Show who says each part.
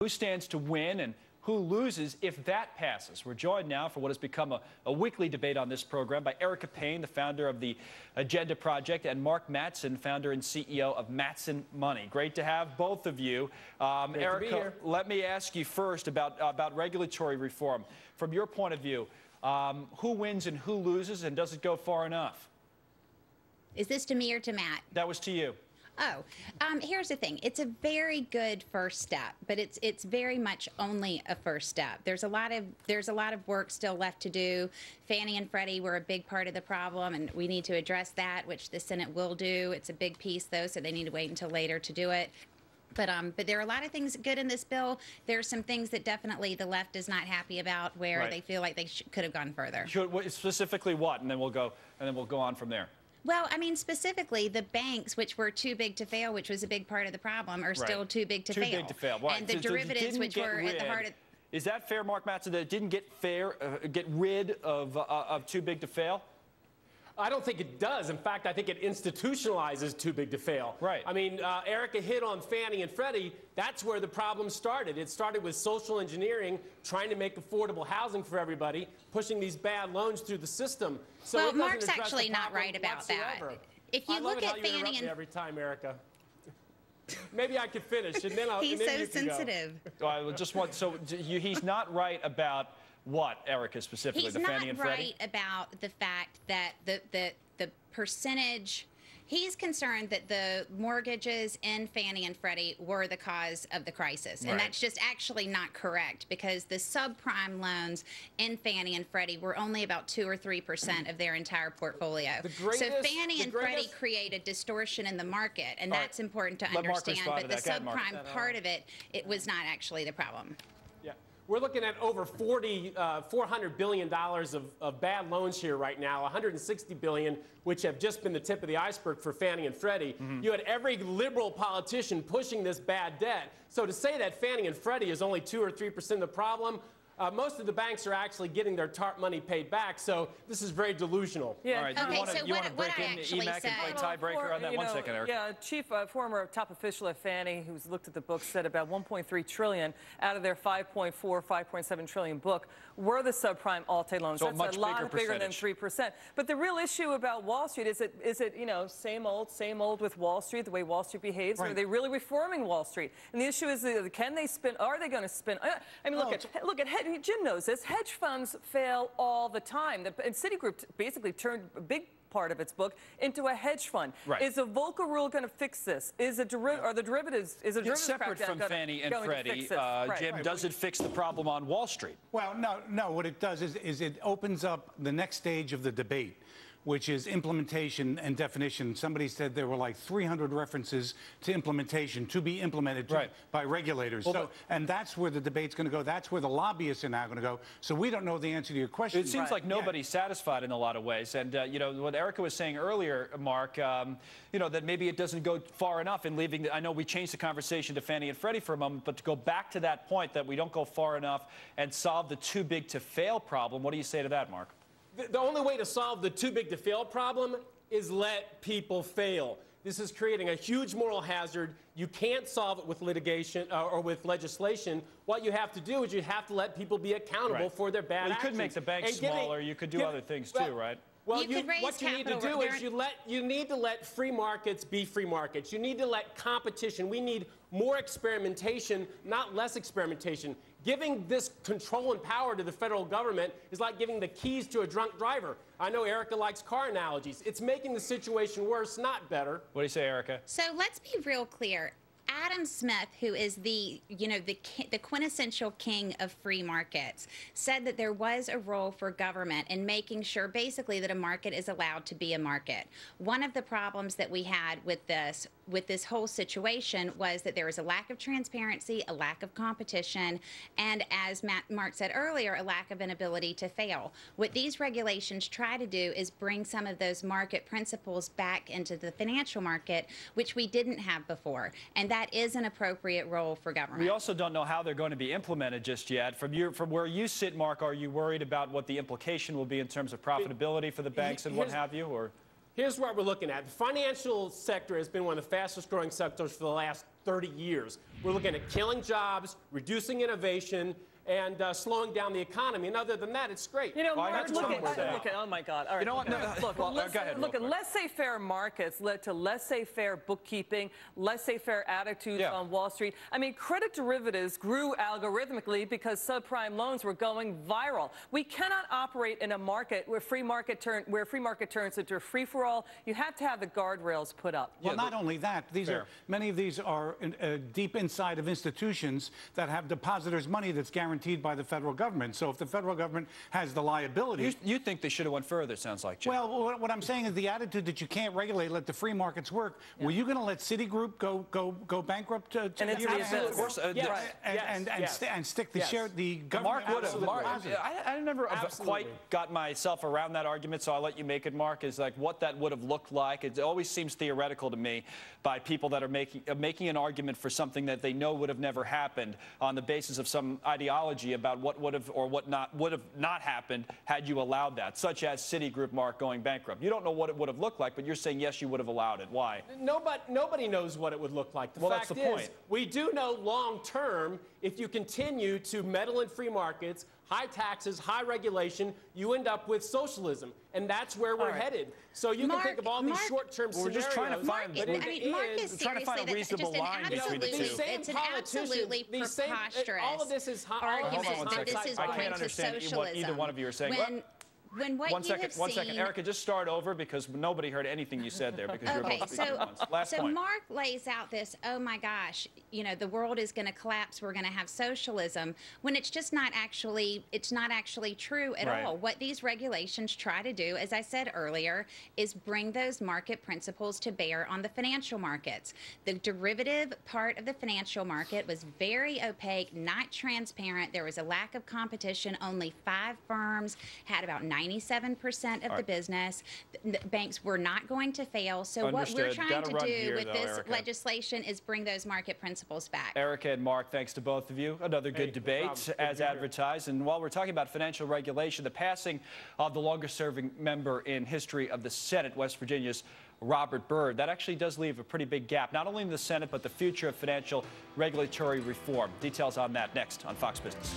Speaker 1: Who stands to win and who loses if that passes? We're joined now for what has become a weekly debate on this program by Erica Payne, the founder of the Agenda Project, and Mark Matson, founder and CEO of Matson Money. Great to have both of you. Erica, let me ask you first about regulatory reform. From your point of view, who wins and who loses, and does it go far enough?
Speaker 2: Is this to me or to Matt?
Speaker 1: That was to you.
Speaker 2: Oh, here's the thing. It's a very good first step, but it's very much only a first step. There's a lot of work still left to do. Fannie and Freddie were a big part of the problem, and we need to address that, which the Senate will do. It's a big piece, though, so they need to wait until later to do it. But there are a lot of things good in this bill. There are some things that definitely the left is not happy about, where they feel like they could have gone further.
Speaker 1: Specifically what? And then we'll go on from there.
Speaker 2: Well, I mean, specifically, the banks, which were too big to fail, which was a big part of the problem, are still too big to fail.
Speaker 1: Too big to fail. Right.
Speaker 2: And the derivatives, which were at the heart of...
Speaker 1: Is that fair, Mark Matson, that it didn't get rid of too big to fail?
Speaker 3: I don't think it does. In fact, I think it institutionalizes too big to fail.
Speaker 1: Right.
Speaker 3: I mean, Erica hit on Fannie and Freddie. That's where the problem started. It started with social engineering, trying to make affordable housing for everybody, pushing these bad loans through the system. So
Speaker 2: well, Mark's actually not right about that. If you look at Fannie and...
Speaker 3: every time, Erica. Maybe I could finish, and then I'll...
Speaker 2: He's so sensitive.
Speaker 1: He's not right about... What, Erica, specifically,
Speaker 2: He's
Speaker 1: the Fannie and Freddie?
Speaker 2: He's not right about the fact that the percentage... He's concerned that the mortgages in Fannie and Freddie were the cause of the crisis. And that's just actually not correct, because the subprime loans in Fannie and Freddie were only about 2 or 3% of their entire portfolio. So Fannie and Freddie create a distortion in the market, and that's important to understand. But the subprime part of it was not actually the problem.
Speaker 3: We're looking at over $400 billion of bad loans here right now, $160 billion, which have just been the tip of the iceberg for Fannie and Freddie. You had every liberal politician pushing this bad debt. So to say that Fannie and Freddie is only 2 or 3% of the problem, most of the banks are actually getting their TARP money paid back, so this is very delusional.
Speaker 1: Yeah. All right.
Speaker 2: Okay,
Speaker 1: you want to break in EMAC and play tiebreaker on that? 1 second, Eric.
Speaker 4: Yeah, former top official at Fannie, who's looked at the book, said about $1.3 trillion out of their $5.4, $5.7 trillion book were the subprime Alt-A loans.
Speaker 1: So
Speaker 4: that's a lot bigger than 3%. But the real issue about Wall Street is it same old with Wall Street, the way Wall Street behaves, or are they really reforming Wall Street? And the issue is, can they spin? Are they going to spin? I mean, look at Jim knows this. Hedge funds fail all the time. And Citigroup basically turned a big part of its book into a hedge fund. Is a Volcker rule going to fix this? Are the derivatives? Is a derivative
Speaker 1: separate from Fannie and Freddie? Jim, does it fix the problem on Wall Street?
Speaker 5: Well, no. What it does is it opens up the next stage of the debate, which is implementation and definition. Somebody said there were like 300 references to implementation to be implemented by regulators. Well, and that's where the debate's going to go. That's where the lobbyists are now going to go. So we don't know the answer to your question.
Speaker 1: It seems like nobody's satisfied in a lot of ways. And, what Erica was saying earlier, Mark, that maybe it doesn't go far enough in leaving. I know we changed the conversation to Fannie and Freddie for a moment, but to go back to that point that we don't go far enough and solve the too big to fail problem, what do you say to that, Mark?
Speaker 3: The only way to solve the too big to fail problem is let people fail. This is creating a huge moral hazard. You can't solve it with litigation or with legislation. What you have to do is you have to let people be accountable for their bad actions.
Speaker 1: You could make the banks smaller. You could do other things too, right?
Speaker 3: Well, what you need to do is you need to let free markets be free markets. You need to let competition. We need more experimentation, not less experimentation. Giving this control and power to the federal government is like giving the keys to a drunk driver. I know Erica likes car analogies. It's making the situation worse, not better.
Speaker 1: What do you say, Erica?
Speaker 2: So let's be real clear. Adam Smith, who is the quintessential king of free markets, said that there was a role for government in making sure basically that a market is allowed to be a market. One of the problems that we had with this whole situation was that there was a lack of transparency, a lack of competition, and as Mark said earlier, a lack of an ability to fail. What these regulations try to do is bring some of those market principles back into the financial market, which we didn't have before. And that is an appropriate role for government.
Speaker 1: We also don't know how they're going to be implemented just yet. From where you sit, Mark, are you worried about what the implication will be in terms of profitability for the banks and what have you? Or
Speaker 3: Here's what we're looking at. The financial sector has been one of the fastest growing sectors for the last 30 years. We're looking at killing jobs, reducing innovation, and slowing down the economy. And other than that, it's great.
Speaker 4: You know,
Speaker 1: Well,
Speaker 4: Mark, look at, oh my God. All right.
Speaker 1: You know what? No,
Speaker 4: look,
Speaker 1: well, go ahead.
Speaker 4: Look, laissez-faire markets led to laissez-faire bookkeeping, laissez-faire attitudes on Wall Street. I mean, credit derivatives grew algorithmically because subprime loans were going viral. We cannot operate in a market where free market turns into a free-for-all. You have to have the guardrails put up.
Speaker 5: Well, not only that, many of these are deep inside of institutions that have depositors' money that's guaranteed by the federal government. So if the federal government has the liability...
Speaker 1: You think they should have went further, it sounds like, Jim.
Speaker 5: Well, what I'm saying is the attitude that you can't regulate, let the free markets work. Yeah. Were you going to let Citigroup go bankrupt?
Speaker 4: And it's
Speaker 1: of course.
Speaker 5: And stick the government...
Speaker 1: Mark would have. I never quite got myself around that argument, so I'll let you make it, Mark, is like what that would have looked like. It always seems theoretical to me by people that are making an argument for something that they know would have never happened on the basis of some ideology about what would have or what would have not happened had you allowed that, such as Citigroup, Mark, going bankrupt. You don't know what it would have looked like, but you're saying yes, you would have allowed it. Why?
Speaker 3: Nobody knows what it would look like. The fact is, we do know long term, if you continue to meddle in free markets, high taxes, high regulation, you end up with socialism. And that's where we're headed. So you can think of all these short-term scenarios.
Speaker 1: We're just trying to find,
Speaker 2: Mark is seriously
Speaker 1: a reasonable line between the two.
Speaker 2: It's an absolutely preposterous
Speaker 3: all of this is
Speaker 2: argument that this is
Speaker 1: I
Speaker 2: going
Speaker 1: can't
Speaker 2: to
Speaker 1: understand
Speaker 2: socialism.
Speaker 1: what either one of you are saying. One second. Erica, just start over because nobody heard anything you said there because you're both speaking at once. Last point.
Speaker 2: Mark lays out this, oh my gosh, you know, the world is going to collapse, we're going to have socialism, when it's just not actually, true at all. What these regulations try to do, as I said earlier, is bring those market principles to bear on the financial markets. The derivative part of the financial market was very opaque, not transparent. There was a lack of competition. Only 5 firms had about 97% of the business. The banks were not going to fail. So what we're trying to do with this legislation is bring those market principles back.
Speaker 1: Erica and Mark, thanks to both of you. Another good debate as advertised. And while we're talking about financial regulation, the passing of the longest-serving member in history of the Senate, West Virginia's Robert Byrd, that actually does leave a pretty big gap, not only in the Senate, but the future of financial regulatory reform. Details on that next on Fox Business.